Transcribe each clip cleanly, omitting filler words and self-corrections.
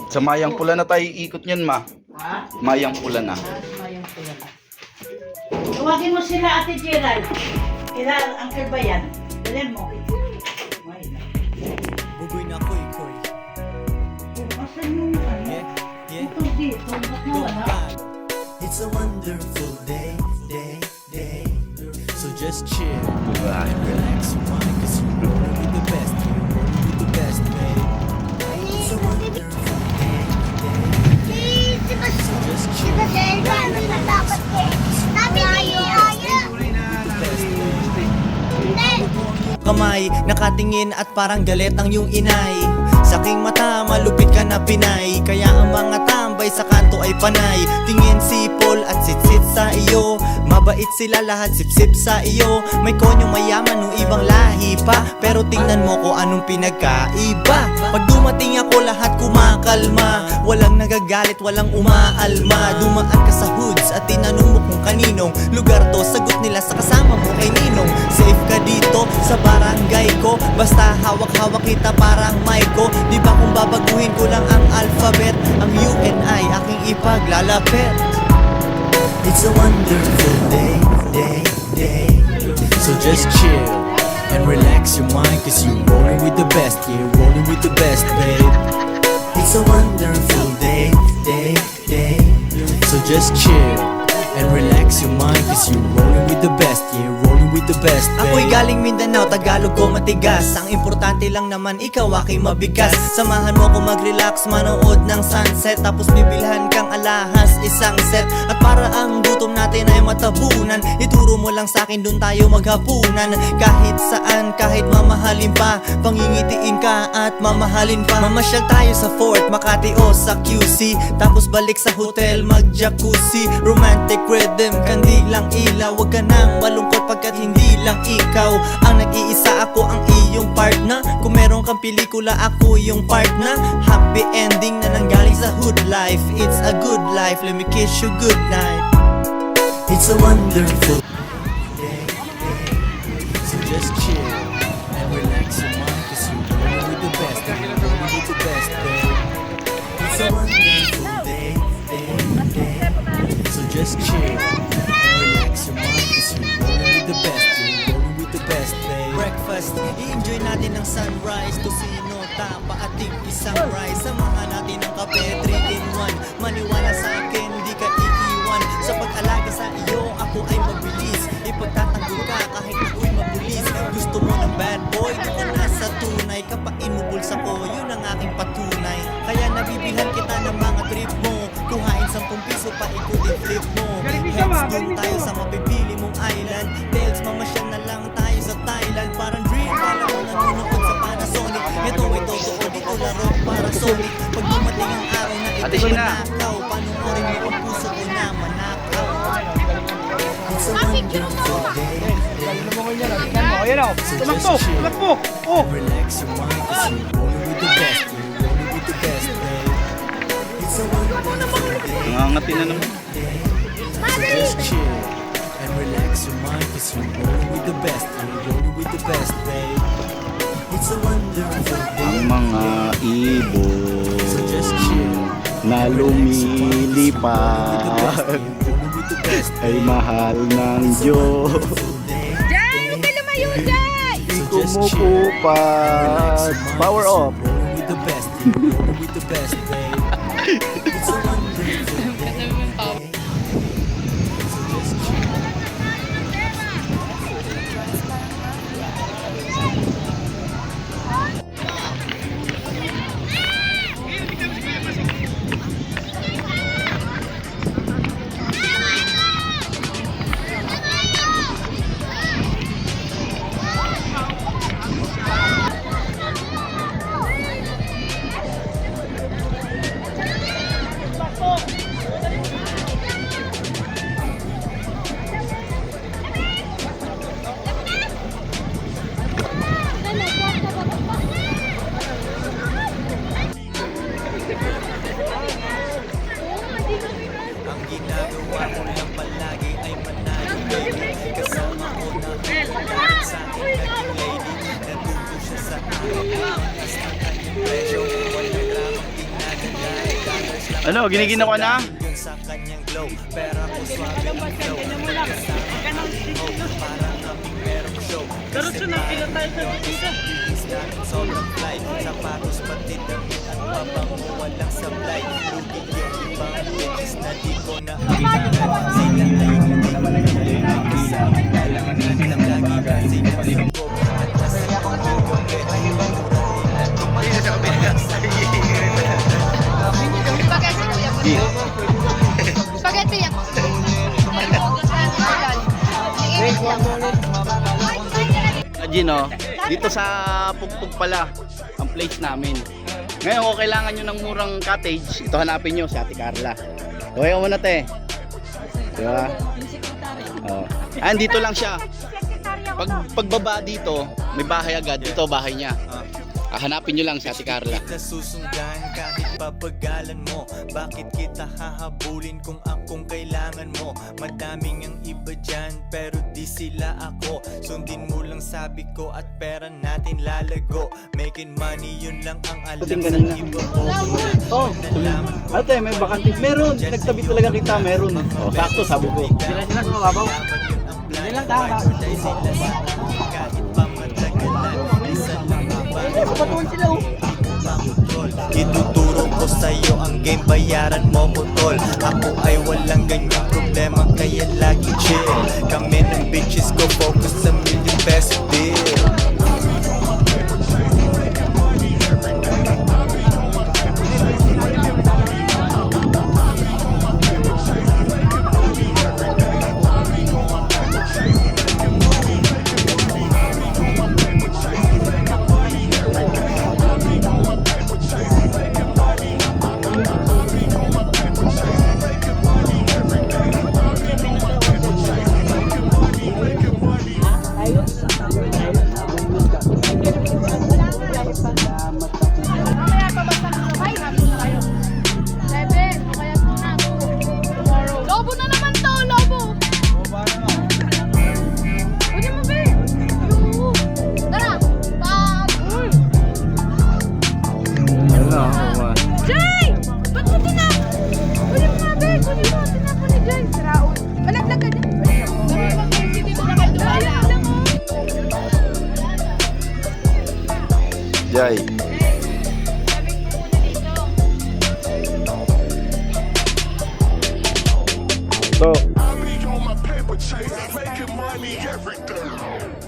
Sa Mayang Pula na tayo ikot niyan, ma. Ha? Mayang Pula na. Mayang Pula na. Tawagin mo sila, Ate Gerald. Kila Uncle Bayan. Dalhin mo. Bugoy na koy-koy. Asan yung ano? Ito dito. Ba't nawala? It's a wonderful day. So just chill Diba? and relax your mind, cause you're rolling with the best. You're rolling with the best, babe. It's a wonderful day. So just chill and relax your mind, cause you're rolling with the best, babe. Kamay, nakatingin at parang galit ang iyong inay. Sa aking mata, malupit ka na Pinay. Kaya ang mga tambay sa kanto ay panay. Tingin sipol at sitsit sa iyo. Mabait sila lahat, sip-sip sa iyo. May konyong mayaman o ibang lahi pa, pero tingnan mo ko anong pinagkaiba. Pag dumating ako, lahat kumakalma. Walang nagagalit, walang umaalma. Dumaan ka sa hoods at tinanong mo kung kaninong lugar to. Sagot nila sa kasama mo kay Ninong. Safe ka dito sa barangay ko, basta hawak-hawak kita parang Maiko. Di ba kung babaguhin ko lang ang alphabet, ang U and I aking ipaglalapit. It's a wonderful day. So just chill and relax your mind, cause you're rolling with the best. Yeah, rolling with the best, babe. It's a wonderful day. So just chill and relax your mind, cause you're rolling with the best. Yeah, rolling with the best, babe. Ako'y galing Mindanao, Tagalog ko matigas. Ang importante lang naman, ikaw aking mabigas. Samahan mo ko mag-relax, manood ng sunset. Tapos bibilhan kang alahas, isang set. At para ang gutom natin ay matabunan, ituro mo lang sa'kin, dun tayo maghapunan. Kahit saan, kahit mamahalin pa, pangingitiin ka at mamahalin pa. Mamasyal tayo sa Fort Makati o sa QC, tapos balik sa hotel mag-jacuzzi. Romantic rhythm, kandi lang ilaw. Huwag ka nang malungkot pagkat hindi lang ikaw ang nag-iisa, ako ang iyong partner. Kung meron kang pelikula, ako yung partner. Happy ending na nanggaling sa hood life. It's a good life, let me kiss you good night. It's a wonderful day. So just chill and relax your mind, cause you're rolling with the best. You're rolling with the best, babe. It's a wonderful day. So just chill and relax your mind, cause you're rolling with the best. You're rolling with the best, babe. Breakfast, i-enjoy natin ang sunrise. Tosino, tapa, ating isang rice. Samahan natin ang kape, 3-in-1. Maniwala sa akin, di ka iiwan. Sa pag-alaga sa iyo, ako ay mabilis. Ipagtatanggol ka kahit ako'y mabulis. Gusto mo ng bad boy, di ka na sa tunay. Kapain mo bulsa ko, yun ang aking patunay. Kaya nabibilhan kita ng mga trip mo. Kuhain 10 piso pa ikutin flip mo. Heads doon tayo sa mapipili mong island. Tails, mamasyal na lang tayo sa Thailand. Parang dream, kala mo nanonood sa Panasonic. Ito ay totoo, dito laro para Sonic. Pag dumating ang araw na ito ay manakaw, panoorin mo ang puso ko na manakaw. It's a wonderful day. So just chill and relax your mind, cause you're rolling with the best. You're rolling with the best, babe. It's a wonderful day. Nangangati na naman. So just chill and relax your mind, cause you're rolling with the best. You're rolling with the best, babe. It's a wonderful day. Ang mga ibon So just chill na lumilipad rolling with the best, ay babe. mahal ng Diyos. Jai! Huwag ka lumayo, Jai! So just chill and relax Kumupupad. your mind, Power cause off. you're rolling with the best. You're rolling with the best, babe. It's a wonderful day. So just chill. Ano, giniginaw ka na? Sa kanyang glow, pero ako swabe ang flow. Parang kami merong show. Pero sunang tayo sa dito. Sobrang fly, sapatos pati damit at pabango walang sablay. Lugi yung ibang bitches na di ko na akala. Sila ay hindi kasama na lang ng lagi. Sila sumbo at nasa pagigong ay murahin at tumakas. Spaghetti yan. Gino, dito sa Pugpug pala ang place namin. Ngayon kung kailangan nyo ng murang cottage, ito hanapin nyo si Ate Carla. Okay ka muna te. Diba? Oh. Dito lang siya. Pagbaba dito, may bahay agad. Dito bahay niya. Hanapin nyo lang si Ate Carla. Kita susundan kahit papagalan mo. Bakit kita hahabulin kung akong kailangan mo? Madaming ang iba dyan pero di sila ako. Sundin mo lang sabi ko at pera natin lalago. Making money yun lang ang alam Puting sa kanina. iba ko. Oh, ate may bakante. Meron, nagtabi talaga kita, meron. Oh, sakto sabi ko. Sila sa mababaw. Hindi lang tama. Kahit pa matagalan, isa lang ituturo ko sa'yo ang game, bayaran mo ko tol. Ako ay walang ganyang problema kaya lagi chill. Kami ng bitches ko focus sa million peso deal. Mamaya pa basta sabay, hapon na kayo. 7, o kaya muna. Tomorrow. Lobo na naman to, lobo! Pwede mo, be! Yoo! Tara! Pag! Jay! Ba't mo tinap? Pwede mo nga, be! Pwede mo, tinap mo ni Jay. Siraon. Malaglag ka dyan. Sabi mo, kasi dito na kayo dumala. Jai. So.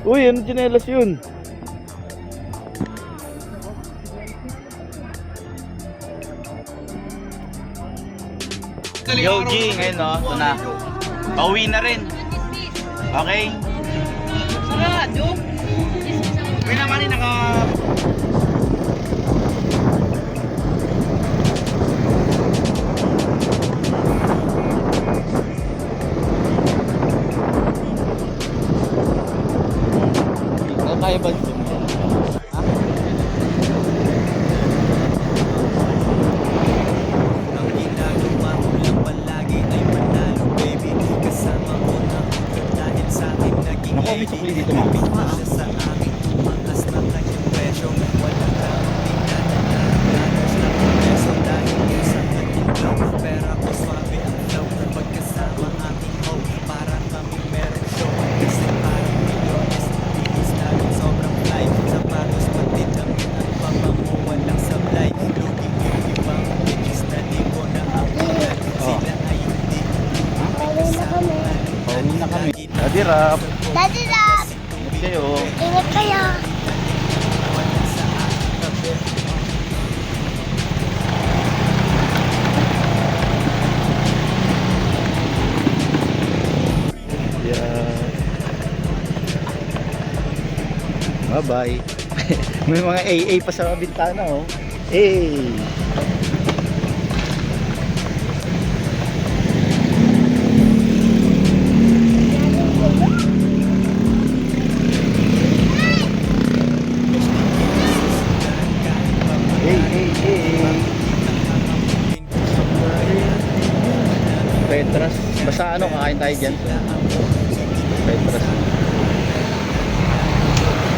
Uy, ano tsinelas yun? Yo G, ngayon no, ito na. Pauwi na rin. Okay? Sarado. Uwi naman rin naka... Kaya ba ito? Ha? Ang ginagawa ko lang palagi ay manalo baby. Kasama ko na dahil sa akin naging Naku, may sukli dito, ma'am. Siya sa akin tumakas na kanyang presyo. Walang tao tinatanagas na peso dahil yun sa kanyang glow. Pera ko swabe ang flow. Pagkasama aking hope para kami meron show. Kasi parang milyones bilis namin sobrang fly. Sapatos pati damit at pabango walang sablay. Luging yung ibang bitches na di ko na akulan. Sila ay hindi Pauwi na kami. Daddy Rap. Daddy Rap, Ingat kayo. ingat kayo. Yeah. Bye-bye. May mga AA pa sa bintana oh. Hey. Petras. Basta ano, kakain tayo dyan. Petras.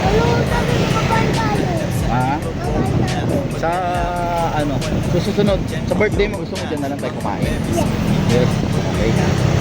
Ano, sabi mo kapan tayo? Ha? Sa ano? So susunod, sa birthday mo gusto mo dyan na lang tayo kumain? Yes. Okay.